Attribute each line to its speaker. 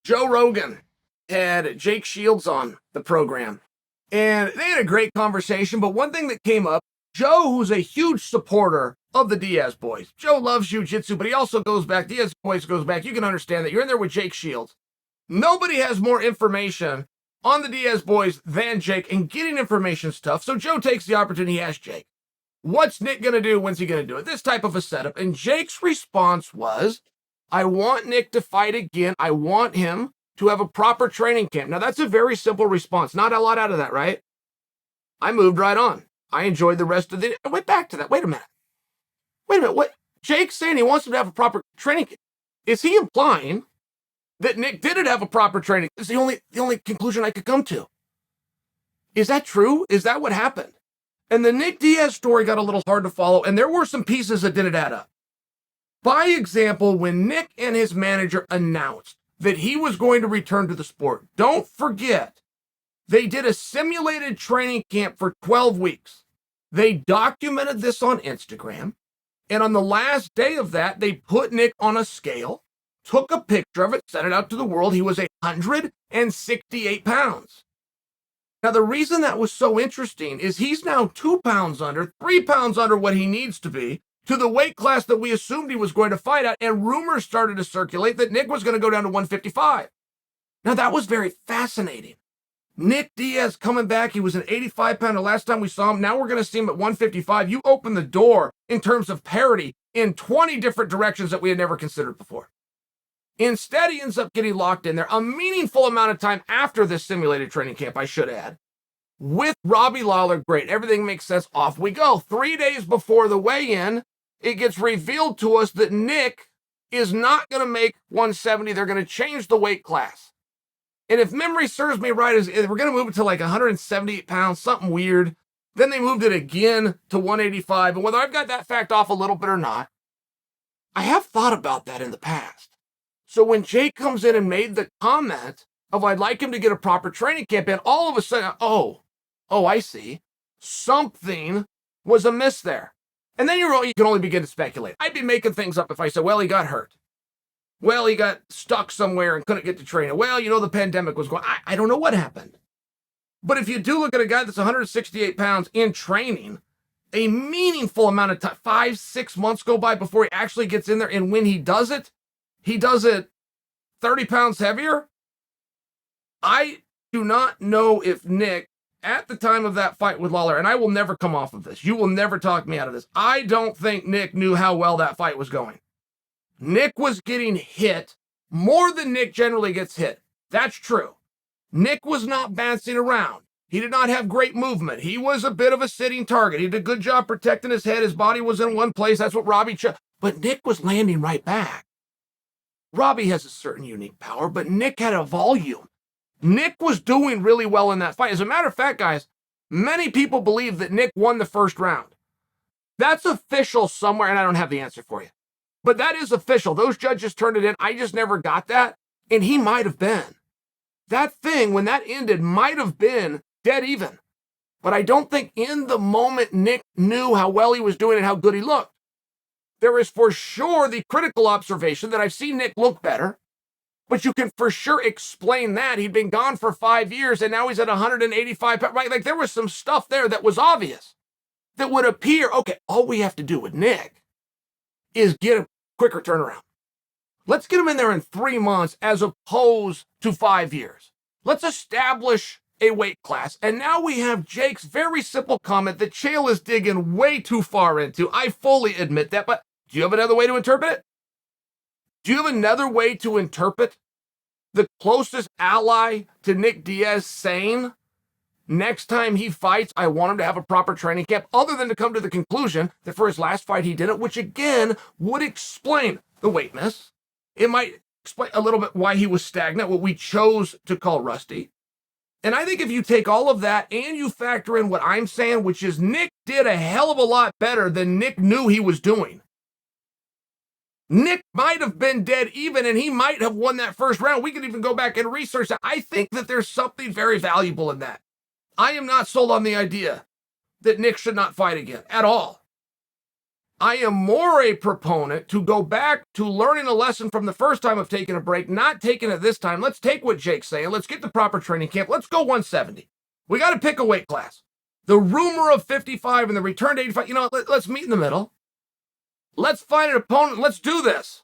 Speaker 1: Joe Rogan had Jake Shields on the program, and they had a great conversation. But one thing that came up, Joe, who's a huge supporter of the Diaz boys. Joe loves jiu-jitsu, but he also goes back. Diaz boys goes back. You can understand that. You're in there with Jake Shields. Nobody has more information on the Diaz boys than Jake, and getting information is tough. So Joe takes the opportunity. He asks Jake, what's Nick going to do? When's he going to do it? This type of a setup. And Jake's response was, I want Nick to fight again. I want him to have a proper training camp. Now, that's a very simple response. Not a lot out of that, right? I moved right on. I enjoyed the rest of the... I went back to that. Wait a minute. What? Jake's saying he wants him to have a proper training camp. Is he implying that Nick didn't have a proper training? It's the only conclusion I could come to. Is that true? Is that what happened? And the Nick Diaz story got a little hard to follow, and there were some pieces that didn't add up. By example, when Nick and his manager announced that he was going to return to the sport, don't forget, they did a simulated training camp for 12 weeks. They documented this on Instagram, and on the last day of that, they put Nick on a scale, took a picture of it, sent it out to the world. He was 168 pounds. Now, the reason that was so interesting is he's now 2 pounds under, 3 pounds under what he needs to be, to the weight class that we assumed he was going to fight at, and rumors started to circulate that Nick was going to go down to 155. Now, that was very fascinating. Nick Diaz coming back, he was an 85-pounder last time we saw him. Now we're going to see him at 155. You open the door in terms of parity in 20 different directions that we had never considered before. Instead, he ends up getting locked in there a meaningful amount of time after this simulated training camp, I should add. With Robbie Lawler, great. Everything makes sense. Off we go. 3 days before the weigh-in, it gets revealed to us that Nick is not going to make 170. They're going to change the weight class. And if memory serves me right, we're going to move it to like 178 pounds, something weird. Then they moved it again to 185. And whether I've got that fact off a little bit or not, I have thought about that in the past. So when Jake comes in and made the comment of I'd like him to get a proper training camp in, all of a sudden, oh, I see. Something was amiss there. And then you can only begin to speculate. I'd be making things up if I said, well, he got hurt. Well, he got stuck somewhere and couldn't get to training. Well, the pandemic was going. I don't know what happened. But if you do look at a guy that's 168 pounds in training, a meaningful amount of time, 5-6 months go by before he actually gets in there. And when he does it 30 pounds heavier. I do not know if Nick, at the time of that fight with Lawler, and I will never come off of this. You will never talk me out of this. I don't think Nick knew how well that fight was going. Nick was getting hit more than Nick generally gets hit. That's true. Nick was not bouncing around. He did not have great movement. He was a bit of a sitting target. He did a good job protecting his head. His body was in one place. That's what Robbie but Nick was landing right back. Robbie has a certain unique power, but Nick had a volume. Nick was doing really well in that fight. As a matter of fact, guys, many people believe that Nick won the first round. That's official somewhere, and I don't have the answer for you. But that is official. Those judges turned it in. I just never got that, and he might have been. That thing, when that ended, might have been dead even. But I don't think in the moment Nick knew how well he was doing and how good he looked. There is for sure the critical observation that I've seen Nick look better, but you can for sure explain that. He'd been gone for 5 years, and now he's at 185 pounds. Right? Like there was some stuff there that was obvious, that would appear, okay, all we have to do with Nick is get a quicker turnaround. Let's get him in there in 3 months as opposed to 5 years. Let's establish a weight class. And now we have Jake's very simple comment that Chael is digging way too far into. I fully admit that, but do you have another way to interpret it? Do you have another way to interpret the closest ally to Nick Diaz saying, next time he fights, I want him to have a proper training camp, other than to come to the conclusion that for his last fight he didn't, which again would explain the weight miss. It might explain a little bit why he was stagnant, what we chose to call rusty. And I think if you take all of that and you factor in what I'm saying, which is Nick did a hell of a lot better than Nick knew he was doing. Nick might have been dead even, and he might have won that first round. We could even go back and research that. I think that there's something very valuable in that. I am not sold on the idea that Nick should not fight again at all. I am more a proponent to go back to learning a lesson from the first time of taking a break, not taking it this time. Let's take what Jake's saying. Let's get the proper training camp. Let's go 170. We got to pick a weight class. The rumor of 55 and the return to 85, let's meet in the middle. Let's find an opponent. Let's do this.